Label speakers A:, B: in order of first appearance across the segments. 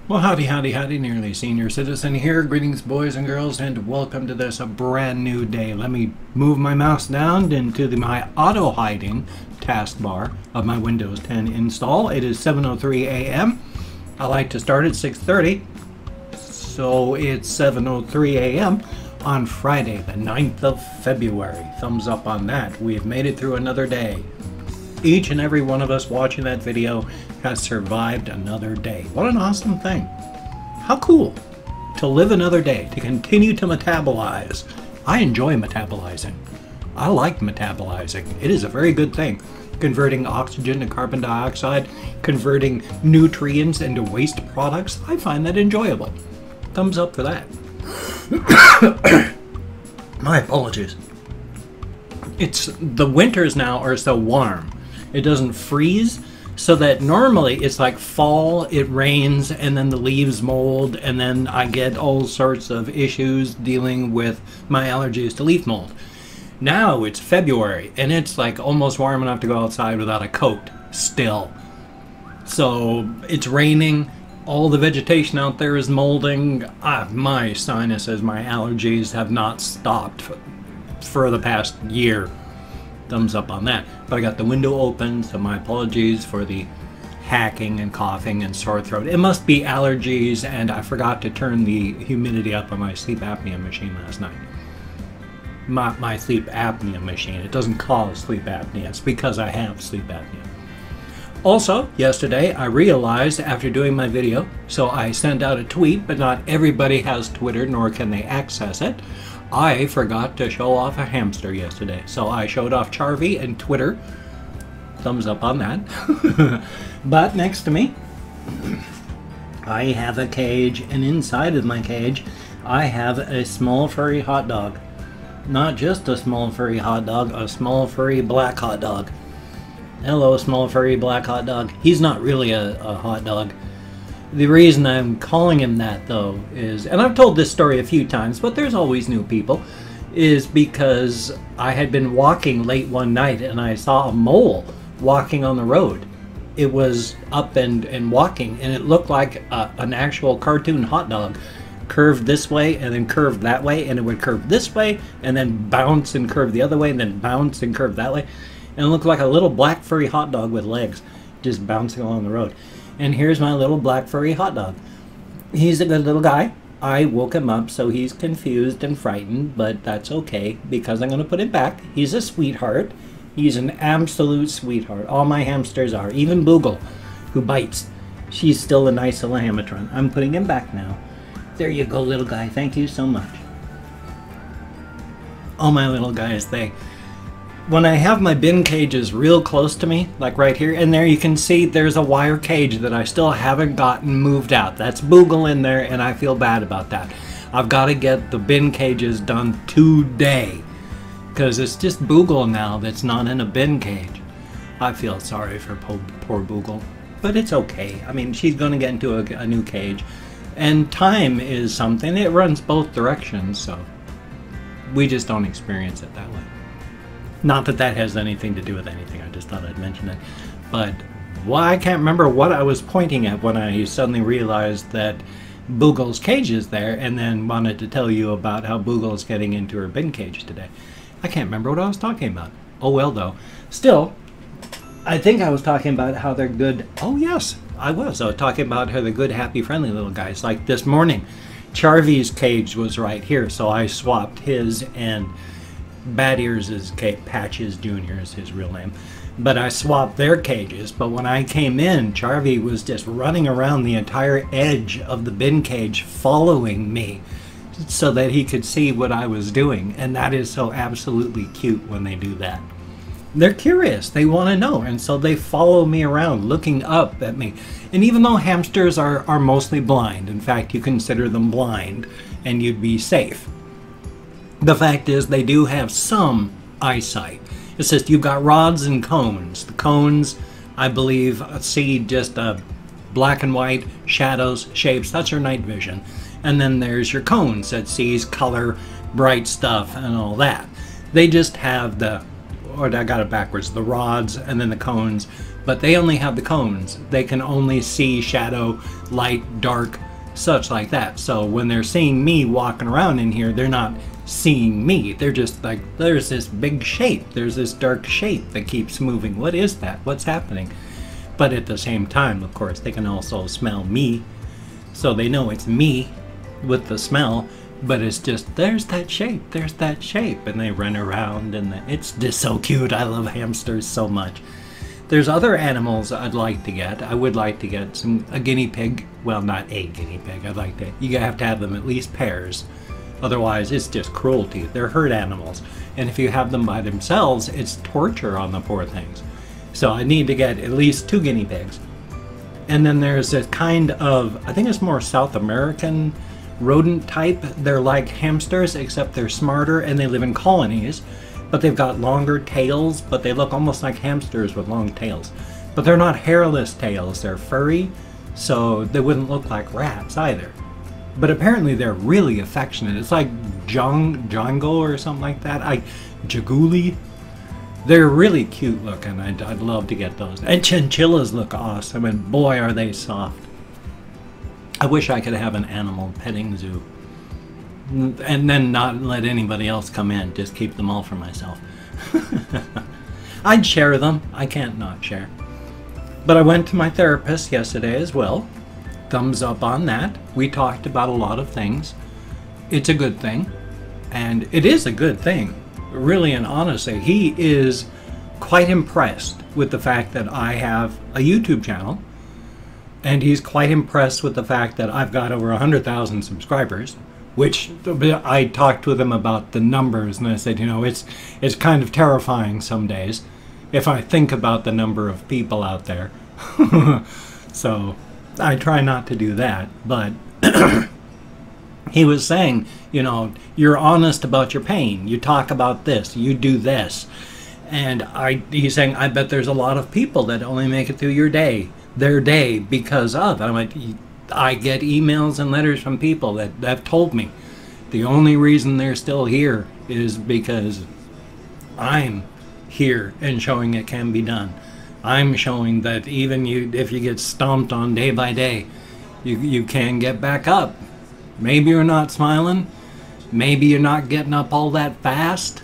A: Well, howdy, howdy, howdy, nearly senior citizen here. Greetings, boys and girls, and welcome to this brand new day. Let me move my mouse down into my auto-hiding taskbar of my Windows 10 install. It is 7:03 a.m. I like to start at 6:30, so it's 7:03 a.m. on Friday, the 9th of February. Thumbs up on that. We have made it through another day. Each and every one of us watching that video has survived another day. What an awesome thing. How cool to live another day, to continue to metabolize. I enjoy metabolizing. I like metabolizing. It is a very good thing. Converting oxygen to carbon dioxide, converting nutrients into waste products. I find that enjoyable. Thumbs up for that. My apologies. The winters now are so warm. It doesn't freeze, so that normally it's like fall, it rains, and then the leaves mold, and then I get all sorts of issues dealing with my allergies to leaf mold. Now it's February, and it's like almost warm enough to go outside without a coat still. So it's raining, all the vegetation out there is molding. My sinuses, my allergies have not stopped for the past year. Thumbs up on that. But I got the window open, so my apologies for the hacking and coughing and sore throat. It must be allergies, and I forgot to turn the humidity up on my sleep apnea machine last night. My sleep apnea machine. It doesn't cause sleep apnea. It's because I have sleep apnea. Also, yesterday I realized after doing my video, so I sent out a tweet, but not everybody has Twitter, nor can they access it. I forgot to show off a hamster yesterday, so I showed off Charvy and Twitter. Thumbs up on that. But next to me, I have a cage, and inside of my cage, I have a small furry hot dog. Not just a small furry hot dog, a small furry black hot dog. Hello, small furry black hot dog. He's not really a hot dog. The reason I'm calling him that, though, is, and I've told this story a few times, but there's always new people, is because I had been walking late one night and I saw a mole walking on the road. It was up and walking, and it looked like an actual cartoon hot dog. Curved this way and then curved that way, and it would curve this way and then bounce and curve the other way and then bounce and curve that way. And it looked like a little black furry hot dog with legs just bouncing along the road. And here's my little black furry hot dog. He's a good little guy. I woke him up, so he's confused and frightened, but that's okay because I'm going to put him back. He's a sweetheart. He's an absolute sweetheart. All my hamsters are. Even Boogle, who bites. She's still a nice little hamatron. I'm putting him back now. There you go, little guy. Thank you so much. All my little guys, when I have my bin cages real close to me, like right here, and there you can see there's a wire cage that I still haven't gotten moved out. That's Boogle in there, and I feel bad about that. I've got to get the bin cages done today, because it's just Boogle now that's not in a bin cage. I feel sorry for poor Boogle, but it's okay. I mean, she's going to get into a new cage, and time is something. It runs both directions, so we just don't experience it that way. Not that that has anything to do with anything, I just thought I'd mention it. But I can't remember what I was pointing at when I suddenly realized that Boogle's cage is there, and then wanted to tell you about how Boogle's getting into her bin cage today. I can't remember what I was talking about. Oh well, though. Still, I think I was talking about how they're good. Oh yes, I was. I was talking about how they're good, happy, friendly little guys. Like this morning, Charvy's cage was right here, so I swapped his, and Bad Ears is Patches Jr. is his real name. But I swapped their cages. But when I came in, Charvy was just running around the entire edge of the bin cage following me so that he could see what I was doing. And that is so absolutely cute when they do that. They're curious. They want to know. And so they follow me around looking up at me. And even though hamsters are mostly blind, in fact, you consider them blind and you'd be safe. The fact is they do have some eyesight. It's just you've got rods and cones. The cones, I believe, see just black and white, shadows, shapes. That's your night vision. And then there's your cones that sees color, bright stuff, and all that. They just have or I got it backwards, the rods and then the cones, but they only have the cones. They can only see shadow, light, dark, such like that. So when they're seeing me walking around in here, they're not seeing me. They're just like, there's this big shape. There's this dark shape that keeps moving. What is that? What's happening? But at the same time, of course, they can also smell me. So they know it's me with the smell, but it's just, there's that shape, there's that shape. And they run around, and it's just so cute. I love hamsters so much. There's other animals I'd like to get. I would like to get a guinea pig. Well, not a guinea pig. I'd like to, you have to have them at least pairs. Otherwise, it's just cruelty. They're herd animals. And if you have them by themselves, it's torture on the poor things. So I need to get at least 2 guinea pigs. And then there's this kind of, I think it's more South American rodent type. They're like hamsters, except they're smarter and they live in colonies. But they've got longer tails, but they look almost like hamsters with long tails. But they're not hairless tails, they're furry, so they wouldn't look like rats either. But apparently they're really affectionate. It's like Django or something like that. Jaguli. They're really cute looking. I'd love to get those. And chinchillas look awesome, and boy are they soft. I wish I could have an animal petting zoo. And then not let anybody else come in, just keep them all for myself. I'd share them. I can't not share. But I went to my therapist yesterday as well. Thumbs up on that. We talked about a lot of things. It's a good thing. And it is a good thing. Really and honestly, he is quite impressed with the fact that I have a YouTube channel. And he's quite impressed with the fact that I've got over 100,000 subscribers. Which I talked with him about the numbers, and I said, you know, it's kind of terrifying some days if I think about the number of people out there. So I try not to do that. But he was saying, you know, you're honest about your pain. You talk about this. You do this. And he's saying, I bet there's a lot of people that only make it through their day because of. I'm like, I get emails and letters from people that have told me the only reason they're still here is because I'm here and showing it can be done. I'm showing that even if you get stomped on day by day, you can get back up. Maybe you're not smiling, maybe you're not getting up all that fast,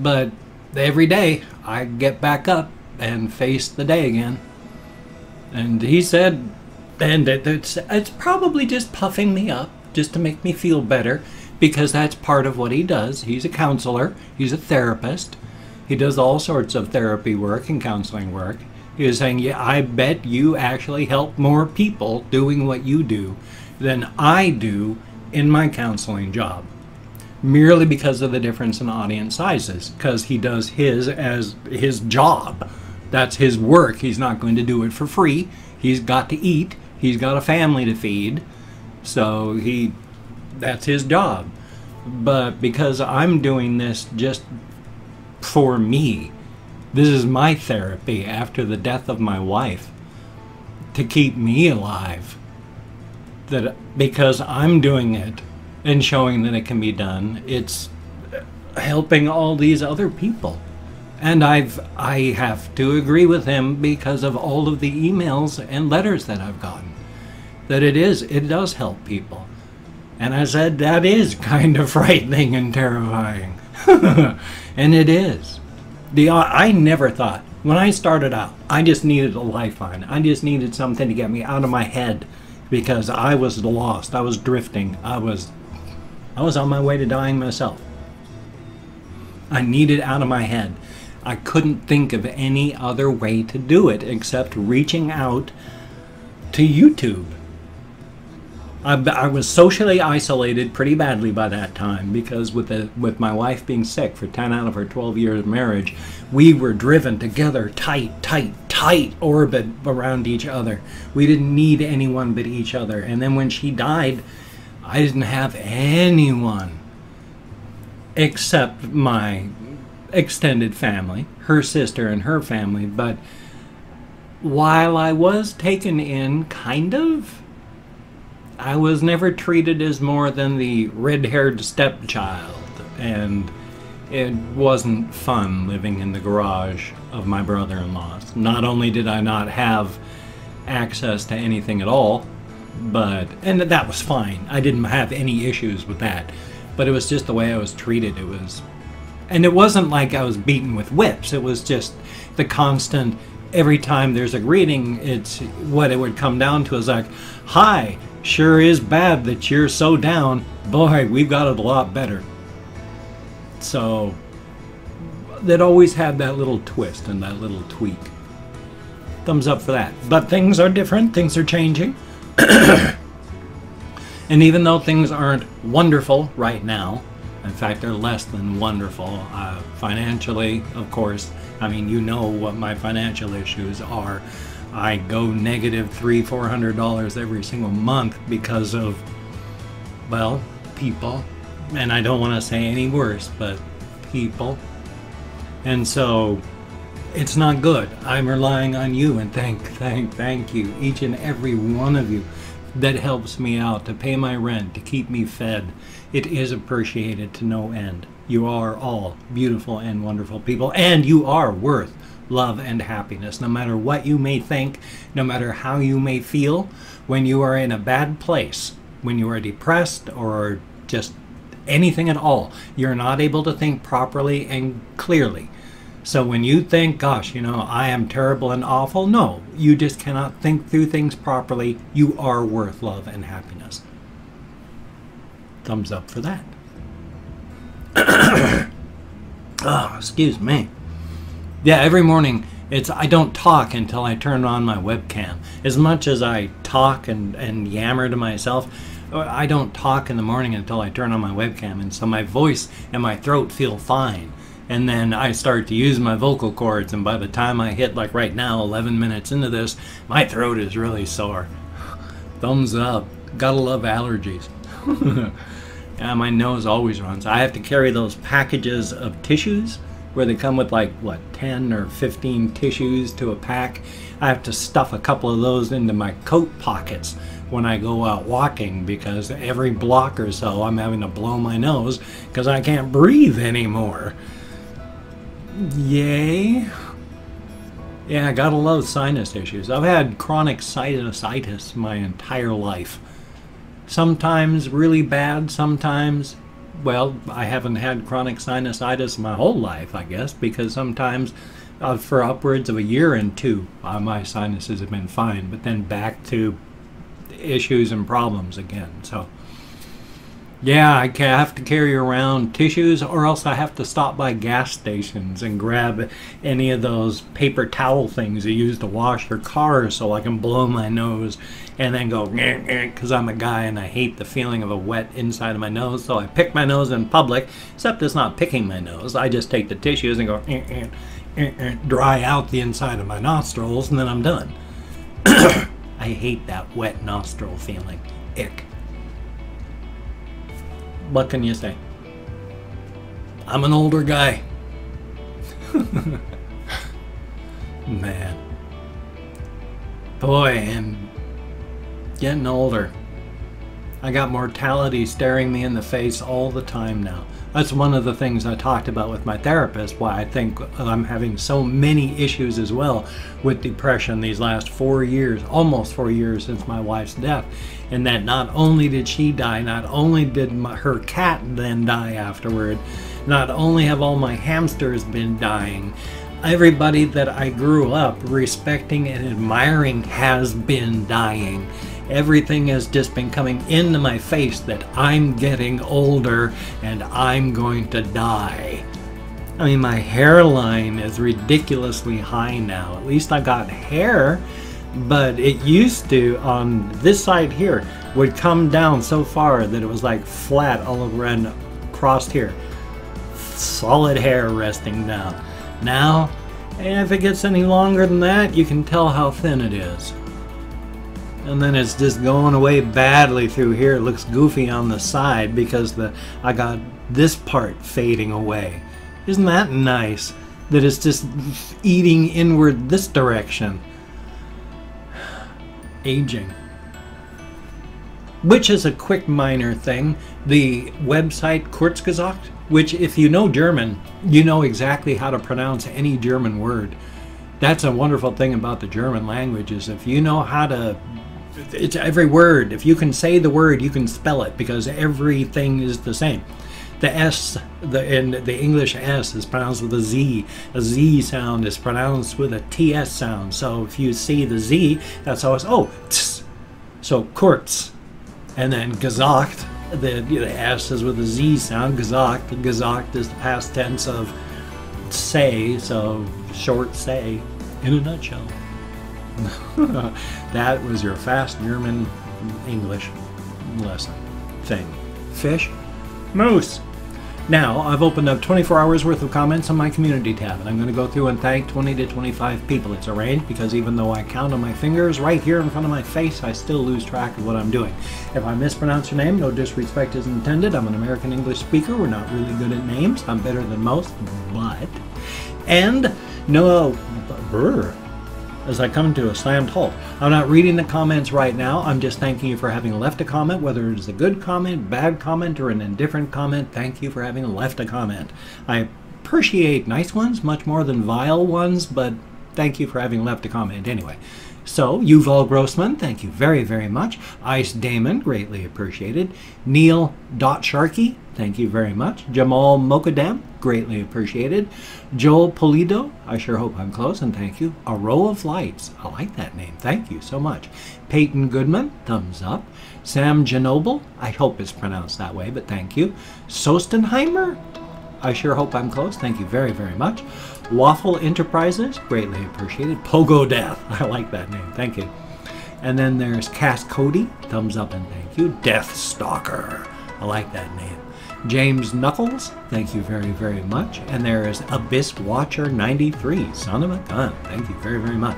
A: but every day I get back up and face the day again. And he said, and it's probably just puffing me up just to make me feel better, because that's part of what he does. He's a counselor. He's a therapist. He does all sorts of therapy work and counseling work. He was saying, yeah, I bet you actually help more people doing what you do than I do in my counseling job, merely because of the difference in audience sizes, because he does his as his job. That's his work. He's not going to do it for free. He's got to eat. He's got a family to feed, so that's his job. But because I'm doing this just for me, this is my therapy after the death of my wife, to keep me alive. That because I'm doing it and showing that it can be done, it's helping all these other people. And I have to agree with him because of all of the emails and letters that I've gotten. That it does help people. And I said, that is kind of frightening and terrifying. And it is. I never thought, when I started out, I just needed a lifeline. I just needed something to get me out of my head, because I was lost. I was drifting. I was on my way to dying myself. I needed out of my head. I couldn't think of any other way to do it except reaching out to YouTube. I was socially isolated pretty badly by that time, because with my wife being sick for 10 out of her 12 years of marriage, we were driven together, tight orbit around each other. We didn't need anyone but each other. And then when she died, I didn't have anyone except my extended family, her sister and her family. But while I was taken in, kind of, I was never treated as more than the red-haired stepchild. And it wasn't fun living in the garage of my brother-in-law's. Not only did I not have access to anything at all, and that was fine. I didn't have any issues with that, but it was just the way I was treated. And it wasn't like I was beaten with whips. It was just the constant, every time there's a greeting, it's what it would come down to is like, hi, sure is bad that you're so down. Boy, we've got it a lot better. So that always had that little twist and that little tweak. Thumbs up for that. But things are different. Things are changing. And even though things aren't wonderful right now, in fact, they're less than wonderful financially, of course. I mean, you know what my financial issues are. I go negative $300-400 every single month because of, well, people. And I don't want to say any worse, but people. And so it's not good. I'm relying on you, and thank you, each and every one of you that helps me out to pay my rent, to keep me fed. It is appreciated to no end. You are all beautiful and wonderful people, and you are worth love and happiness. No matter what you may think, no matter how you may feel, when you are in a bad place, when you are depressed or just anything at all, you're not able to think properly and clearly. So when you think, gosh, you know, I am terrible and awful, no, you just cannot think through things properly. You are worth love and happiness. Thumbs up for that. Oh, excuse me. Yeah, every morning I don't talk until I turn on my webcam. As much as I talk and yammer to myself, I don't talk in the morning until I turn on my webcam, and so my voice and my throat feel fine. And then I start to use my vocal cords, and by the time I hit, like right now, 11 minutes into this, my throat is really sore. Thumbs up. Gotta love allergies. Yeah, my nose always runs. I have to carry those packages of tissues where they come with like, what, 10 or 15 tissues to a pack. I have to stuff a couple of those into my coat pockets when I go out walking, because every block or so I'm having to blow my nose because I can't breathe anymore. Yay. Yeah, I gotta love sinus issues. I've had chronic sinusitis my entire life. Sometimes really bad, sometimes, well, I haven't had chronic sinusitis my whole life, I guess, because sometimes for upwards of a year and two, my sinuses have been fine, but then back to issues and problems again. So yeah, I have to carry around tissues, or else I have to stop by gas stations and grab any of those paper towel things you use to wash your car so I can blow my nose and then go, because I'm a guy and I hate the feeling of a wet inside of my nose, so I pick my nose in public, except it's not picking my nose. I just take the tissues and go, dry out the inside of my nostrils, and then I'm done. I hate that wet nostril feeling. Ick. What can you say? I'm an older guy. Man. Boy, I'm getting older. I got mortality staring me in the face all the time now. That's one of the things I talked about with my therapist, why I think I'm having so many issues as well with depression these last 4 years, almost 4 years since my wife's death. And that not only did she die, not only did her cat then die afterward, not only have all my hamsters been dying, everybody that I grew up respecting and admiring has been dying. Everything has just been coming into my face that I'm getting older and I'm going to die. I mean, my hairline is ridiculously high now. At least I got hair, but it used to, on this side here, would come down so far that it was like flat all around, across here. Solid hair resting down. Now, if it gets any longer than that, you can tell how thin it is. And then it's just going away badly through here. It looks goofy on the side because I got this part fading away. Isn't that nice? That it's just eating inward this direction. Aging. Which is a quick minor thing. The website Kurzgesagt, which if you know German, you know exactly how to pronounce any German word. That's a wonderful thing about the German language, is if you know how to, it's every word. If you can say the word, you can spell it, because everything is the same. The S, in the English S is pronounced with a Z. A Z sound is pronounced with a TS sound. So if you see the Z, that's always, oh, tss. So Kurz. And then gesagt, the S is with a Z sound. Gesagt. Gesagt is the past tense of say, so short say, in a nutshell. That was your fast German English lesson thing. Fish, moose. Now, I've opened up 24 hours worth of comments on my community tab, and I'm going to go through and thank 20 to 25 people. It's arranged because even though I count on my fingers right here in front of my face, I still lose track of what I'm doing. If I mispronounce your name, no disrespect is intended. I'm an American English speaker. We're not really good at names. I'm better than most, but... And no... As I come to a slammed halt. I'm not reading the comments right now. I'm just thanking you for having left a comment, whether it's a good comment, bad comment, or an indifferent comment. Thank you for having left a comment. I appreciate nice ones much more than vile ones, but thank you for having left a comment anyway. So, Yuval Grossman, thank you very, very much. Ice Damon, greatly appreciated. Neil.Sharkey, thank you very much. Jamal Mokadam, greatly appreciated. Joel Polido, I sure hope I'm close, and thank you. A Row of Lights, I like that name, thank you so much. Peyton Goodman, thumbs up. Sam Genoble, I hope it's pronounced that way, but thank you. Sostenheimer, I sure hope I'm close, thank you very, very much. Waffle Enterprises, greatly appreciated. Pogo Death, I like that name, thank you. And then there's Cass Cody, thumbs up and thank you. Death Stalker, I like that name. James Knuckles, thank you very, very much. And there is Abyss Watcher 93, son of a gun, thank you very, very much.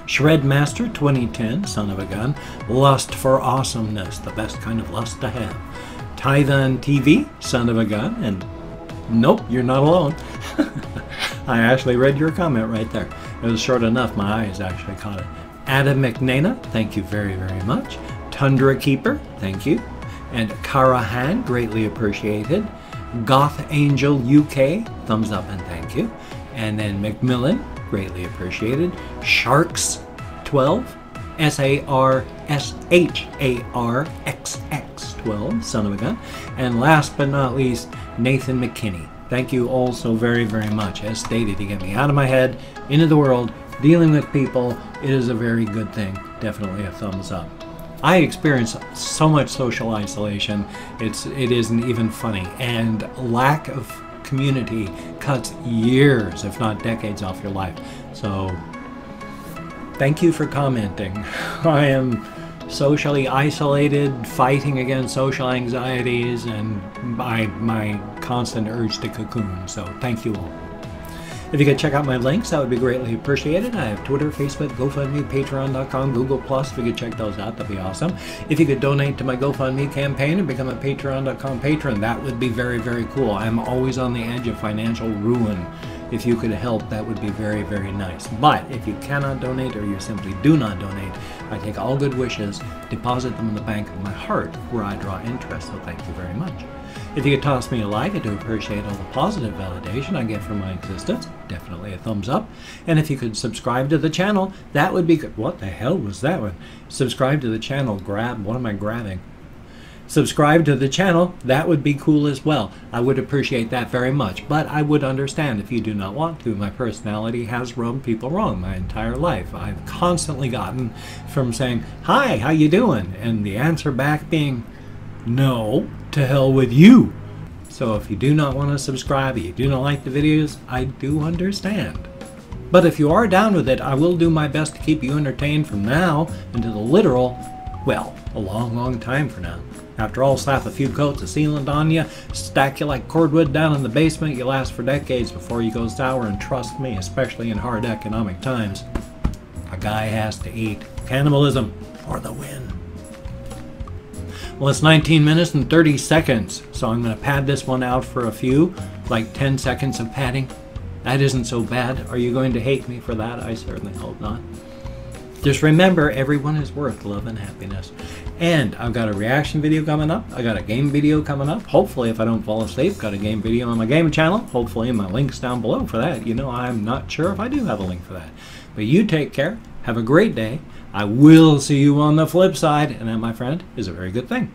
A: Shredmaster 2010, son of a gun. Lust for Awesomeness, the best kind of lust to have. Tython TV, son of a gun, and nope, you're not alone. I actually read your comment right there. It was short enough, my eyes actually caught it. Adam McNana, thank you very, very much. Tundra Keeper, thank you. And Karahan, greatly appreciated. Goth Angel UK, thumbs up and thank you. And then Macmillan, greatly appreciated. Sharks 12, SARSHARXX 12, son of a gun. And last but not least, Nathan McKinney. Thank you all so very, very much. As stated, you get me out of my head, into the world, dealing with people. It is a very good thing. Definitely a thumbs up. I experience so much social isolation, it isn't even funny. And lack of community cuts years, if not decades, off your life. So, thank you for commenting. I am socially isolated, fighting against social anxieties, and my constant urge to cocoon. So thank you all. If you could check out my links, that would be greatly appreciated. I have Twitter, Facebook, GoFundMe, Patreon.com, Google+. If you could check those out, that'd be awesome. If you could donate to my GoFundMe campaign and become a Patreon.com patron, that would be very, very cool. I'm always on the edge of financial ruin. If you could help, that would be very, very nice. But if you cannot donate, or you simply do not donate, I take all good wishes, deposit them in the bank of my heart, where I draw interest, so thank you very much. If you could toss me a like, I do appreciate all the positive validation I get from my existence. Definitely a thumbs up. And if you could subscribe to the channel, that would be good. What the hell was that one? Subscribe to the channel, what am I grabbing? Subscribe to the channel, that would be cool as well. I would appreciate that very much, but I would understand if you do not want to. My personality has rubbed people wrong my entire life. I've constantly gotten from saying, "Hi, how you doing?" and the answer back being, "No, to hell with you." So if you do not want to subscribe, you do not like the videos, I do understand. But if you are down with it, I will do my best to keep you entertained from now until the literal, well, a long, long time from now. After all, slap a few coats of sealant on you, stack you like cordwood down in the basement, you last for decades before you go sour, and trust me, especially in hard economic times, a guy has to eat. Cannibalism for the win. Well, it's 19 minutes and 30 seconds, so I'm going to pad this one out for a few, like 10 seconds of padding. That isn't so bad. Are you going to hate me for that? I certainly hope not. Just remember, everyone is worth love and happiness. And I've got a reaction video coming up. I got a game video coming up. Hopefully, if I don't fall asleep, got a game video on my game channel. Hopefully, my link's down below for that. You know, I'm not sure if I do have a link for that. But you take care. Have a great day. I will see you on the flip side. And that, my friend, is a very good thing.